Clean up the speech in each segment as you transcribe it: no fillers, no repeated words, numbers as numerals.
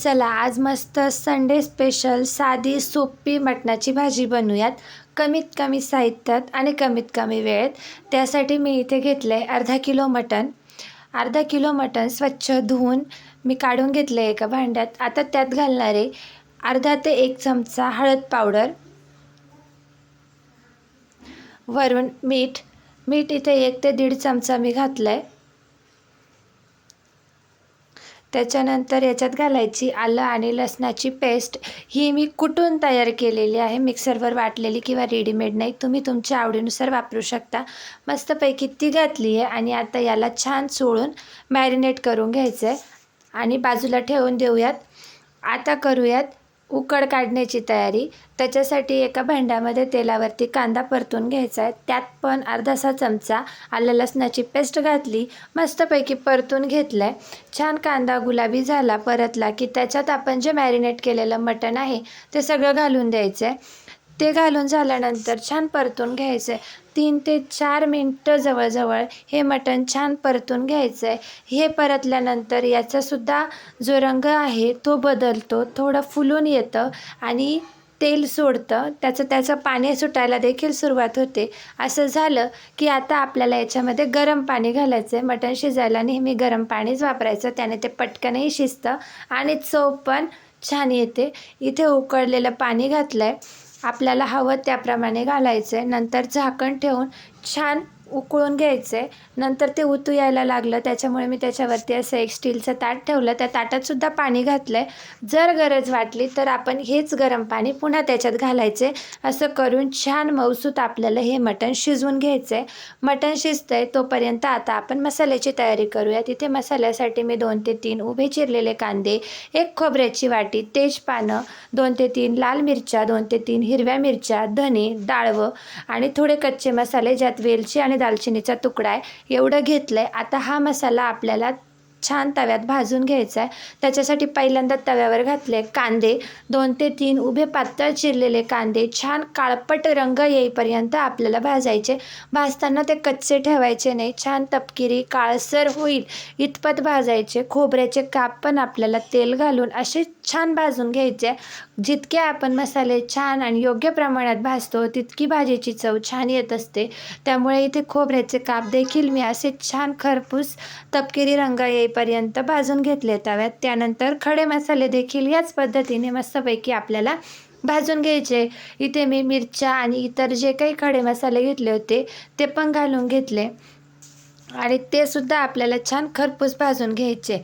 चला आज मस्त संडे स्पेशल साधी सोपी मटणाची भाजी बनवूयात. कमीत कमी साहित्यात आणि कमीत कमी वेळेत. त्यासाठी मी इथे घेतलं आहे अर्धा किलो मटण. अर्धा किलो मटण स्वच्छ धुवून मी काढून घेतलं आहे एका भांड्यात. आता त्यात घालणार आहे अर्धा ते 1 चमचा हळद पावडर, वरून मीठ इथे 1 ते 1.5 चमचा मी घातलं आहे. त्याच्यानंतर याच्यात घालायची आलं आणि लसणाची पेस्ट. ही मी कुटून तयार केलेली आहे, मिक्सरवर वाटलेली किंवा रेडीमेड नाही, तुम्ही तुमच्या आवडीनुसार वापरू शकता. मस्तपैकी ती घातली आहे आणि आता याला छान चोळून मॅरिनेट करून घ्यायचं आहे आणि बाजूला ठेवून देऊयात. आता करूयात उकड काढण्याची तयारी. त्याच्यासाठी एका भांड्यामध्ये तेलावरती कांदा परतून घ्यायचा आहे. त्यात पण अर्धासा चमचा आलं लसणाची पेस्ट घातली, मस्तपैकी परतून घेतलं आहे. छान कांदा गुलाबी झाला परतला की त्याच्यात आपण जे मॅरिनेट केलेलं मटण आहे ते सगळं घालून द्यायचं आहे. ते घालून झाल्यानंतर छान परतून घ्यायचं आहे. 3 ते 4 मिनटं जवळजवळ हे मटण छान परतून घ्यायचं आहे. हे परतल्यानंतर याचासुद्धा जो रंग आहे तो बदलतो, थोडं फुलून येतं आणि तेल सोडतं, त्याचं पाणी सुटायला देखील सुरुवात होते. असं झालं की आता आपल्याला याच्यामध्ये गरम पाणी घालायचं आहे. मटण शिजायला नेहमी गरम पाणीच वापरायचं, त्याने ते पटकनही शिजतं आणि चव पण छान येते. इथे उकळलेलं पाणी घातलं आहे, आपल्याला हवं त्याप्रमाणे घालायचं आहे. नंतर झाकण ठेवून छान उकळून घ्यायचं आहे. नंतर ते उतू यायला लागलं, त्याच्यामुळे मी त्याच्यावरती असं एक स्टीलचं ताट ठेवलं. त्या ताटातसुद्धा पाणी घातलं आहे. जर गरज वाटली तर आपण हेच गरम पाणी पुन्हा त्याच्यात घालायचे. असं करून छान मऊसूत आपल्याला हे मटण शिजवून घ्यायचं आहे. मटण शिजतं आहे तोपर्यंत आता आपण मसाल्याची तयारी करूया. तिथे मसाल्यासाठी मी 2 ते 3 उभे चिरलेले कांदे, 1 खोबऱ्याची वाटी, तेजपानं, 2 ते 3 लाल मिरच्या, 2 ते 3 हिरव्या मिरच्या, धने, डाळवं आणि थोडे कच्चे मसाले ज्यात वेलची आणि दालचिनीचा तुकडा आहे एवढं घेतलं आहे. आता हा मसाला आपल्याला छान तव्यात भाजून घ्यायचा आहे. त्याच्यासाठी पहिल्यांदा तव्यावर घातले कांदे, 2 ते 3 उभे पातळ चिरलेले कांदे छान काळपट रंग येईपर्यंत आपल्याला भाजायचे. भाजताना ते कच्चे ठेवायचे नाही, छान तपकिरी काळसर होईल इतपत भाजायचे. खोबऱ्याचे काप पण आपल्याला तेल घालून असे छान भाजून घ्यायचे. जितके आपण मसाले छान आणि योग्य प्रमाणात भाजतो तितकी भाजीची चव छान येत असते. त्यामुळे इथे खोबऱ्याचे काप देखील मी असे छान खरपूस तपकिरी रंग येईपर्यंत भाजून घेतले तव्यात. त्यानंतर खडे मसाले देखील याच पद्धतीने मस्तपैकी आपल्याला भाजून घ्यायचे. इथे मी मिरच्या आणि इतर जे काही खडे मसाले घेतले होते ते पण घालून घेतले आणि ते सुद्धा आपल्याला छान खरपूस भाजून घ्यायचे.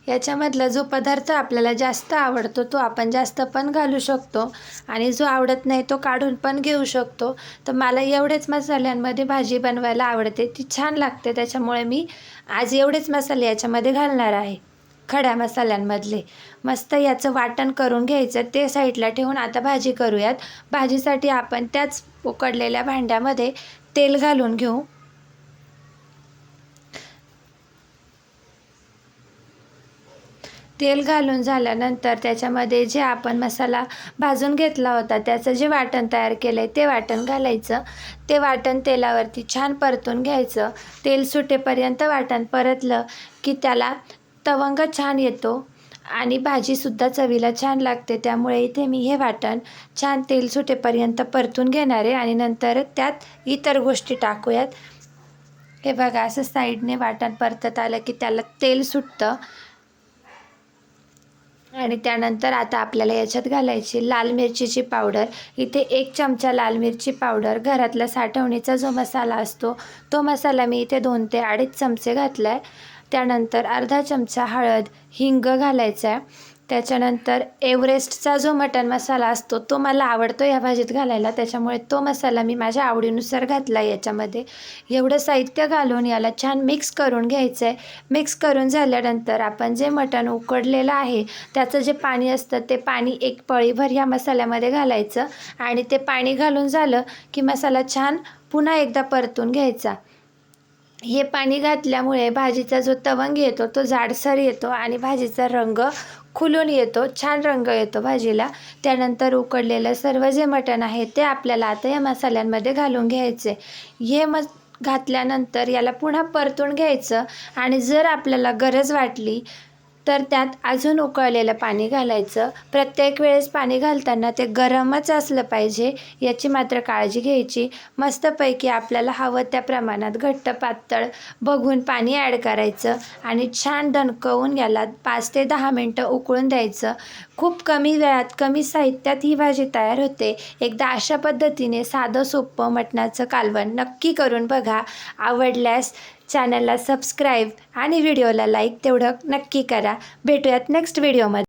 याच्यामधला जो पदार्थ आपल्याला जास्त आवडतो तो आपण जास्त पण घालू शकतो आणि जो आवडत नाही तो काढून पण घेऊ शकतो. तर मला एवढेच मसाल्यांमध्ये भाजी बनवायला आवडते, ती छान लागते. त्याच्यामुळे मी आज एवढेच मसाले याच्यामध्ये घालणार आहे, खड्या मसाल्यांमधले. मस्त याचं वाटण करून घ्यायचं, ते साईडला ठेवून आता भाजी करूयात. भाजीसाठी आपण त्याच उकडलेल्या भांड्यामध्ये तेल घालून घेऊ. तेल घालून झाल्यानंतर त्याच्यामध्ये जे आपण मसाला भाजून घेतला होता त्याचं जे वाटण तयार केलं आहे ते वाटण घालायचं. ते वाटण तेलावरती छान परतून घ्यायचं. तेल सुटेपर्यंत वाटण परतलं की त्याला तवंग छान येतो आणि भाजीसुद्धा चवीला छान लागते. त्यामुळे इथे मी हे वाटण छान तेल सुटेपर्यंत परतून घेणार आहे आणि नंतर त्यात इतर गोष्टी टाकूयात. हे बघा, असं साईडने वाटण परतत आलं की त्याला तेल सुटतं आणि त्यानंतर आता आपल्याला याच्यात घालायची लाल मिरचीची पावडर. इथे 1 चमचा लाल मिरची पावडर, घरातला साठवणीचा जो मसाला असतो तो मसाला मी इथे 2 ते 2.5 चमचे घातला आहे. त्यानंतर अर्धा चमचा हळद, हिंग घालायचा आहे. त्याच्यानंतर एव्हरेस्टचा जो मटण मसाला असतो तो मला आवडतो या भाजीत घालायला, त्याच्यामुळे तो मसाला मी माझ्या आवडीनुसार घातला आहे याच्यामध्ये. एवढं साहित्य घालून याला छान मिक्स करून घ्यायचं आहे. मिक्स करून झाल्यानंतर आपण जे मटण उकडलेलं आहे त्याचं जे पाणी असतं ते पाणी 1 पळीभर या मसाल्यामध्ये घालायचं आणि ते पाणी घालून झालं की मसाला छान पुन्हा एकदा परतून घ्यायचा. हे पाणी घातल्यामुळे भाजीचा जो तवंग येतो तो जाडसर येतो आणि भाजीचा रंग खुलून येतो, छान रंग येतो भाजीला. त्यानंतर उकडलेलं सर्व जे मटण आहे ते आपल्याला आता या मसाल्यांमध्ये घालून घ्यायचे. हे घातल्यानंतर याला पुन्हा परतून घ्यायचं आणि जर आपल्याला गरज वाटली तर त्यात अजून उकळलेलं पाणी घालायचं. प्रत्येक वेळेस पाणी घालताना ते गरमच असलं पाहिजे याची मात्र काळजी घ्यायची. मस्तपैकी आपल्याला हवं त्या प्रमाणात घट्ट पातळ बघून पाणी ॲड करायचं आणि छान दणकवून याला 5 ते 10 मिनटं उकळून द्यायचं. खूप कमी वेळात कमी साहित्यात ही भाजी तयार होते. एकदा अशा पद्धतीने साधं सोपं मटणाचं कालवण नक्की करून बघा. आवडल्यास चॅनलला सबस्क्राईब आणि व्हिडिओला लाईक तेवढं नक्की करा. भेटूयात नेक्स्ट व्हिडिओमध्ये.